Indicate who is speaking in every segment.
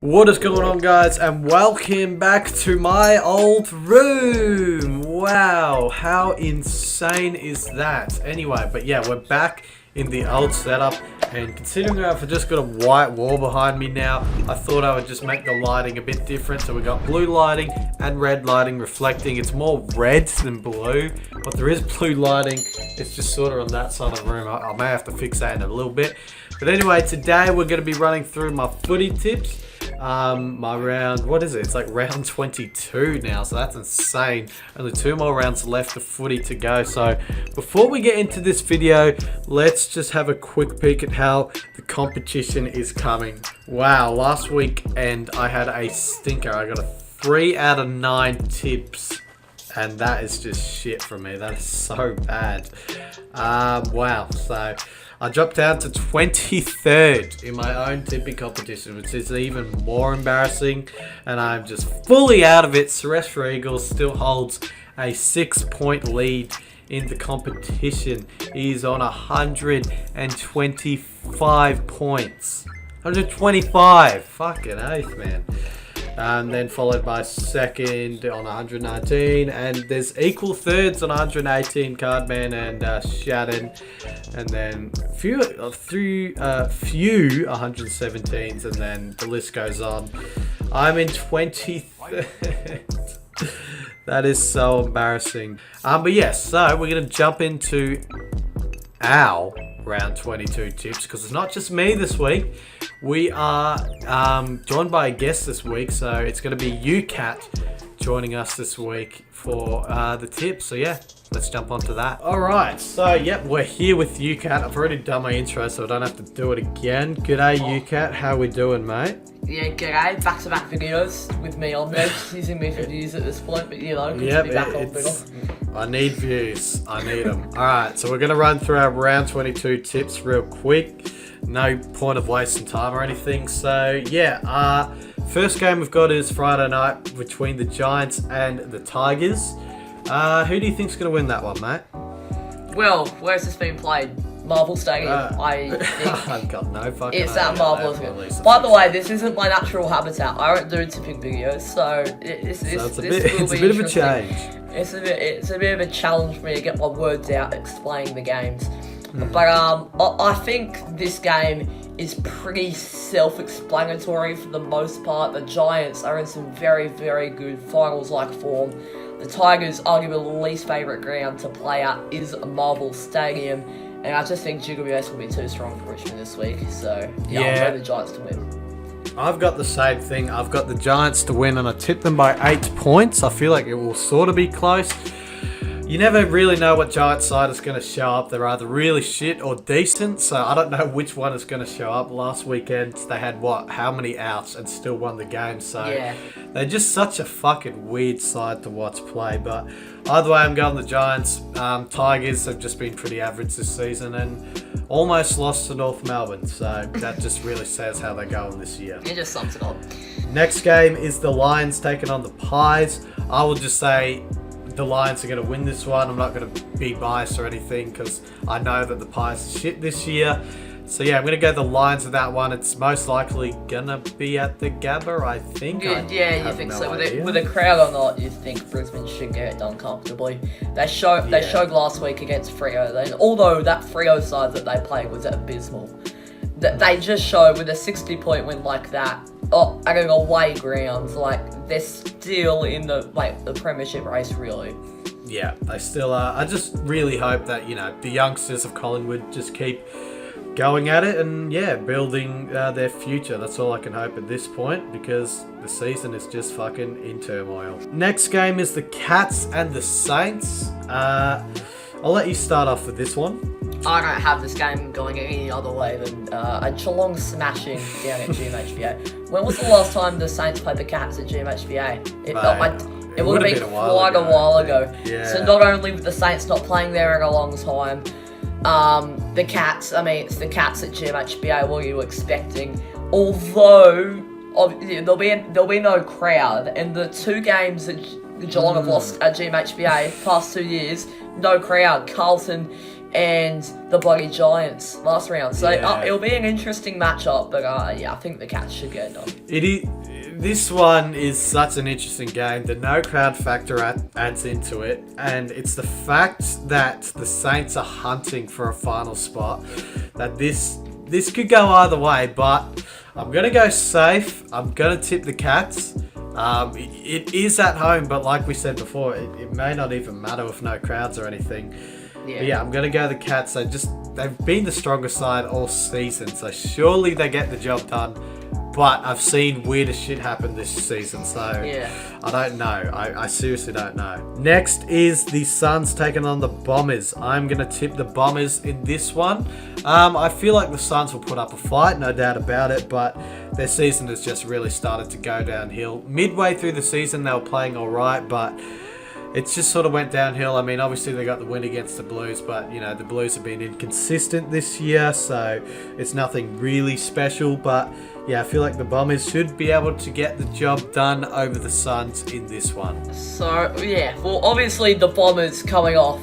Speaker 1: What is going on, guys, and welcome back to my old room. Wow, how insane is that? Anyway, but yeah, we're back in the old setup, and considering I've just got a white wall behind me now, I thought I would just make the lighting a bit different. So we got blue lighting and red lighting reflecting. It's more red than blue, but there is blue lighting. It's just sort of on that side of the room. I may have to fix that in a little bit. But anyway, today we're going to be running through my footy tips. My round, what is it? It's like round 22 now, so that's insane. Only 2 more rounds left of footy to go. So before we get into this video, let's just have a quick peek at how the competition is coming. Wow, last weekend I had a stinker. I got a 3 out of 9 tips, and that is just shit from me. That is so bad. Wow, so I dropped down to 23rd in my own tipping competition, which is even more embarrassing, and I'm just fully out of it. Suresh Eagles still holds a 6-point lead in the competition. He's on 125 points. 125! Fucking oath, man. And then followed by second on 119, and there's equal thirds on 118, Cardman and Shannon, and then few 117s, and then the list goes on. I'm in 23rd. That is so embarrassing. But yes, so we're gonna jump into our round 22 tips, because it's not just me this week. We are joined by a guest this week, so it's going to be Ucatt joining us this week for the tips. So yeah, let's jump onto that. Alright, so yep, we're here with Ucatt. I've already done my intro, so I don't have to do it again. G'day Ucatt, how we doing, mate?
Speaker 2: Yeah, g'day. Back-to-back videos with me on there. Just using me for views at this point, but you know, good to be back on bigger.
Speaker 1: I need views. I need them. Alright, so we're going to run through our round 22 tips real quick. No point of wasting time or anything. So yeah, first game we've got is Friday night between the Giants and the Tigers. Who do you think's going to win that one, mate?
Speaker 2: Well, where's this being played? Marvel Stadium.
Speaker 1: I've got no fucking
Speaker 2: It's that Marvel. By the way, this isn't my natural habitat. I don't do tipping videos, so it's a bit
Speaker 1: of a change.
Speaker 2: It's a bit of a challenge for me to get my words out explaining the games. But I think this game is pretty self-explanatory for the most part. The Giants are in some very, very good finals-like form. The Tigers, arguably the least favourite ground to play at, is Marvel Stadium. And I just think GWS will be too strong for Richmond this week. So, yeah. I'll go the Giants to win.
Speaker 1: I've got the same thing. I've got the Giants to win, and I tipped them by 8 points. I feel like it will sort of be close. You never really know what Giants side is going to show up. They're either really shit or decent, so I don't know which one is going to show up. Last weekend, they had, how many outs and still won the game, so yeah. They're just such a fucking weird side to watch play. But either way, I'm going the Giants. Tigers have just been pretty average this season and almost lost to North Melbourne, so that just really says how they're going this year.
Speaker 2: It just sums it up.
Speaker 1: Next game is the Lions taking on the Pies. I will just say the Lions are going to win this one. I'm not going to be biased or anything because I know that the Pies are shit this year. So yeah, I'm going to go the Lions with that one. It's most likely going to be at the Gabba, I think.
Speaker 2: You think so? With a crowd or not, you think Brisbane should get it done comfortably. They showed last week against Freo. Although that Freo side that they played was abysmal. They just showed with a 60-point win like that, at an away ground, they're still in the premiership race, really.
Speaker 1: Yeah, they still are. I just really hope that, the youngsters of Collingwood just keep going at it and, building their future. That's all I can hope at this point, because the season is just fucking in turmoil. Next game is the Cats and the Saints. I'll let you start off with this one.
Speaker 2: I don't have this game going any other way than a Geelong smashing down at GMHBA. When was the last time the Saints played the Cats at GMHBA? It would have been quite a while ago.
Speaker 1: Yeah.
Speaker 2: So not only with the Saints not playing there in a long time, the Cats, it's the Cats at GMHBA, what are you expecting? Although there'll be no crowd, and the 2 games that Geelong have lost at GMHBA past 2 years, no crowd. Carlton and the bloody Giants last round. So it'll be an interesting matchup, but I think the Cats should get it done.
Speaker 1: this one is such an interesting game. The no crowd factor adds into it, and it's the fact that the Saints are hunting for a final spot. That this could go either way, but I'm gonna go safe. I'm gonna tip the Cats. It is at home, but like we said before, it may not even matter with no crowds or anything. Yeah. But yeah, I'm gonna go the Cats. They've been the stronger side all season, so surely they get the job done. But I've seen weirder shit happen this season, so yeah. I don't know. I seriously don't know. Next is the Suns taking on the Bombers. I'm going to tip the Bombers in this one. I feel like the Suns will put up a fight, no doubt about it, but their season has just really started to go downhill. Midway through the season, they were playing all right, but it's just sort of went downhill. I mean, obviously they got the win against the Blues, but, you know, the Blues have been inconsistent this year, so it's nothing really special, but yeah, I feel like the Bombers should be able to get the job done over the Suns in this one. So, yeah, well, obviously the Bombers coming off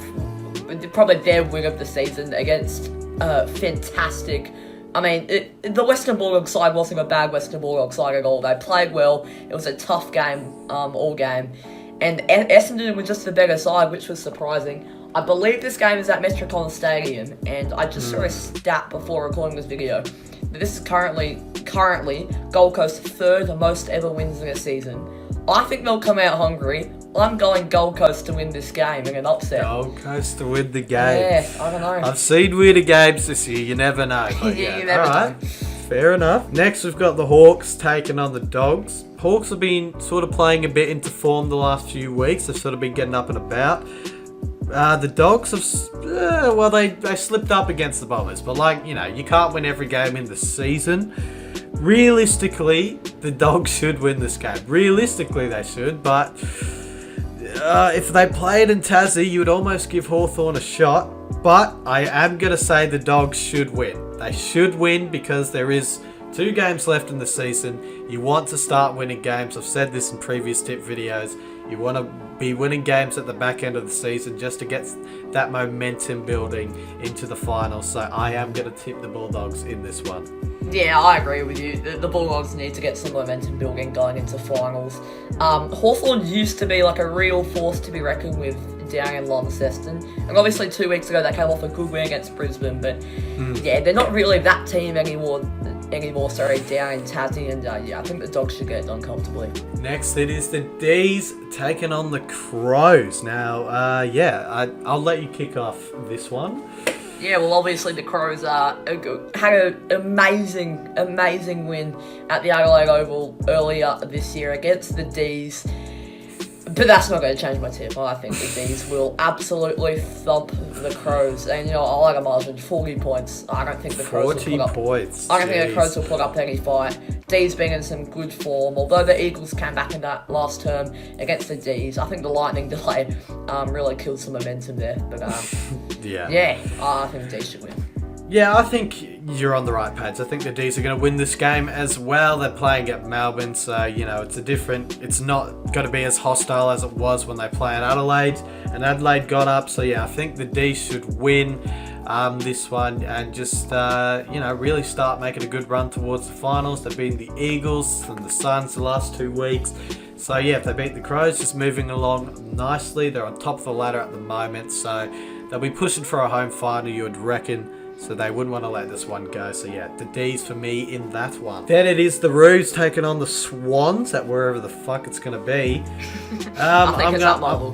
Speaker 1: probably their win of the season against fantastic. I mean, the Western Bulldogs side wasn't a bad Western Bulldogs side at all. They played well. It was a tough game, all game. And Essendon was just the better side, which was surprising. I believe this game is at Metricon Stadium, and I just saw a stat before recording this video. This is currently Gold Coast's third most ever wins in a season. I think they'll come out hungry. I'm going Gold Coast to win this game in an upset. Gold Coast to win the game. Yeah, I don't know. I've seen weirder games this year. You never know. Yeah, you never know. Fair enough. Next, we've got the Hawks taking on the Dogs. Hawks have been sort of playing a bit into form the last few weeks. They've sort of been getting up and about. The Dogs have, they slipped up against the Bombers, but you can't win every game in the season. Realistically, the Dogs should win this game. Realistically, they should, but if they played in Tassie, you would almost give Hawthorn a shot. But I am going to say the Dogs should win. They should win because there is 2 games left in the season. You want to start winning games. I've said this in previous tip videos. You want to be winning games at the back end of the season just to get that momentum building into the finals. So I am going to tip the Bulldogs in this one. Yeah, I agree with you. The Bulldogs need to get some momentum building going into finals. Hawthorn used to be like a real force to be reckoned with down in Launceston. And obviously 2 weeks ago they came off a good win against Brisbane. But yeah, they're not really that team anymore, down in Tassie. And yeah, I think the Dogs should get it done comfortably. Next, it is the D's taking on the Crows. Now, I'll let you kick off this one. Yeah, well, obviously the Crows had an amazing win at the Adelaide Oval earlier this year against the D's. But that's not going to change my tip. I think the D's will absolutely thump the Crows. And, I like a margin, 40 points. I don't think the Crows will put up... 40 points. I don't think the Crows will put up any fight. D's being in some good form. Although the Eagles came back in that last term against the D's, I think the lightning delay really killed some momentum there. But, I think the D's should win. Yeah, I think you're on the right page. I think the D's are going to win this game as well. They're playing at Melbourne, so, it's not going to be as hostile as it was when they play at Adelaide. And Adelaide got up, so yeah, I think the D's should win this one and just, really start making a good run towards the finals. They've beaten the Eagles and the Suns the last 2 weeks. So yeah, if they beat the Crows, just moving along nicely. They're on top of the ladder at the moment, so they'll be pushing for a home final, you would reckon. So they wouldn't want to let this one go. So yeah, the D's for me in that one. Then it is the Roos taking on the Swans at wherever the fuck it's going to be. I think it's at Marvel.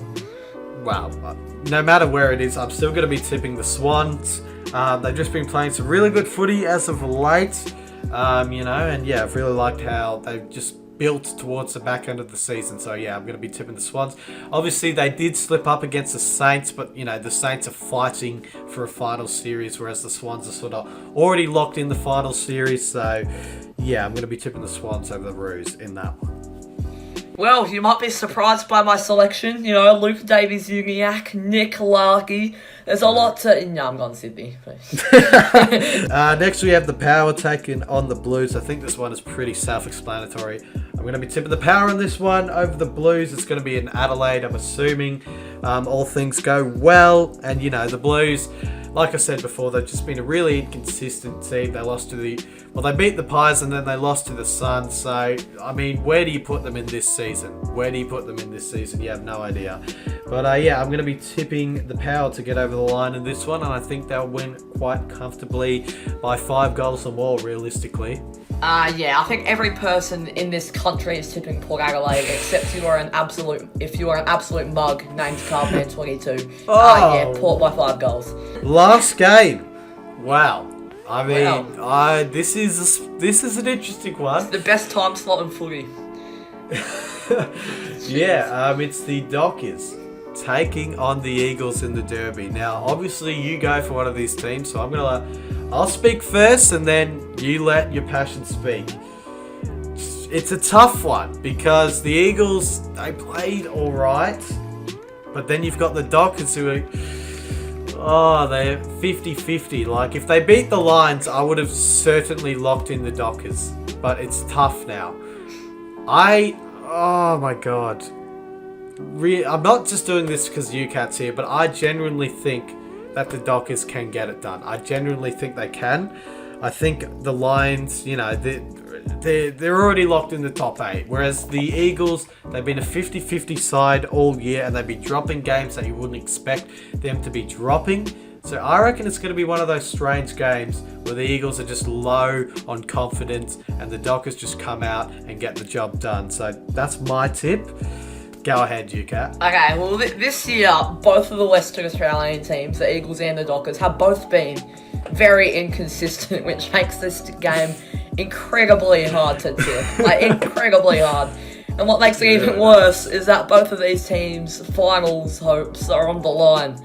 Speaker 1: No matter where it is, I'm still going to be tipping the Swans. They've just been playing some really good footy as of late. And yeah, I've really liked how they've just built towards the back end of the season. So yeah, I'm going to be tipping the Swans. Obviously, they did slip up against the Saints, but the Saints are fighting for a final series, whereas the Swans are sort of already locked in the final series. So yeah, I'm going to be tipping the Swans over the Roos in that one. Well, you might be surprised by my selection. Luke Davies-Uniacke, Nick Larkey. There's a lot to... No, I'm going Sydney. Next, we have the Power taking on the Blues. I think this one is pretty self-explanatory. I'm going to be tipping the Power on this one over the Blues. It's going to be in Adelaide, I'm assuming. All things go well. And, the Blues... like I said before, they've just been a really inconsistent team. They lost to they beat the Pies and then they lost to the Suns. So, I mean, where do you put them in this season? You have no idea. But yeah, I'm going to be tipping the Power to get over the line in this one, and I think they'll win quite comfortably by 5 goals or more, realistically.
Speaker 2: Yeah, I think every person in this country is tipping Port Adelaide, except if you are an absolute mug named Carbman22. Yeah, Port by 5 goals.
Speaker 1: Last game. Wow. I mean, this is an interesting one.
Speaker 2: It's the best time slot in footy.
Speaker 1: Yeah, it's the Dockers taking on the Eagles in the Derby. Now, obviously, you go for one of these teams, so I'll speak first, and then you let your passion speak. It's a tough one because the Eagles, they played all right, but then you've got the Dockers who are, they're 50-50. Like, if they beat the Lions, I would have certainly locked in the Dockers, but it's tough now. Oh my God. I'm not just doing this because Ucatt's here, but I genuinely think that the Dockers can get it done. I genuinely think they can. I think the Lions, they're already locked in the top 8, whereas the Eagles, they've been a 50-50 side all year, and they've been dropping games that you wouldn't expect them to be dropping. So I reckon it's going to be one of those strange games where the Eagles are just low on confidence and the Dockers just come out and get the job done. So that's my tip. Go ahead, Ucatt.
Speaker 2: Okay, well, this year, both of the Western Australian teams, the Eagles and the Dockers, have both been very inconsistent, which makes this game incredibly hard to tip. Incredibly hard. And what makes it even worse is that both of these teams' finals hopes are on the line.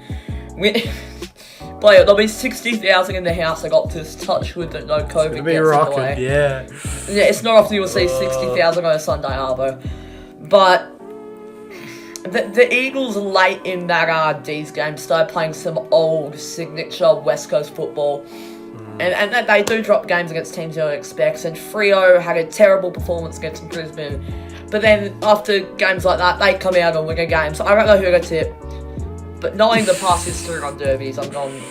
Speaker 2: There'll be 60,000 in the house. I got this touch with the no COVID. It's gonna be rocking,
Speaker 1: yeah.
Speaker 2: Yeah, it's not often you'll see 60,000 on a Sunday Arvo. But the Eagles late in that D's game started playing some old signature West Coast football. And they do drop games against teams you don't expect. And Freo had a terrible performance against Brisbane. But then after games like that, they come out and win a game. So I don't know who to tip. But knowing the past history on derbies, I'm going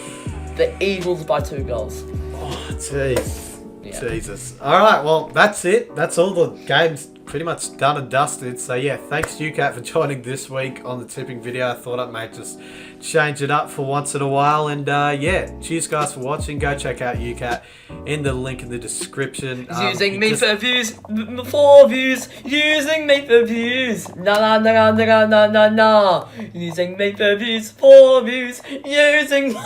Speaker 2: the Eagles by 2 goals.
Speaker 1: Oh, jeez. Yeah. Jesus. All right, well, that's it. That's all the games pretty much done and dusted. So, yeah, thanks, Ucatt, for joining this week on the tipping video. I thought I might just change it up for once in a while. And, yeah, cheers, guys, for watching. Go check out Ucatt in the link in the description.
Speaker 2: Using me for views. 4 views. Using me for views. No. Using me for views. 4 views. Using...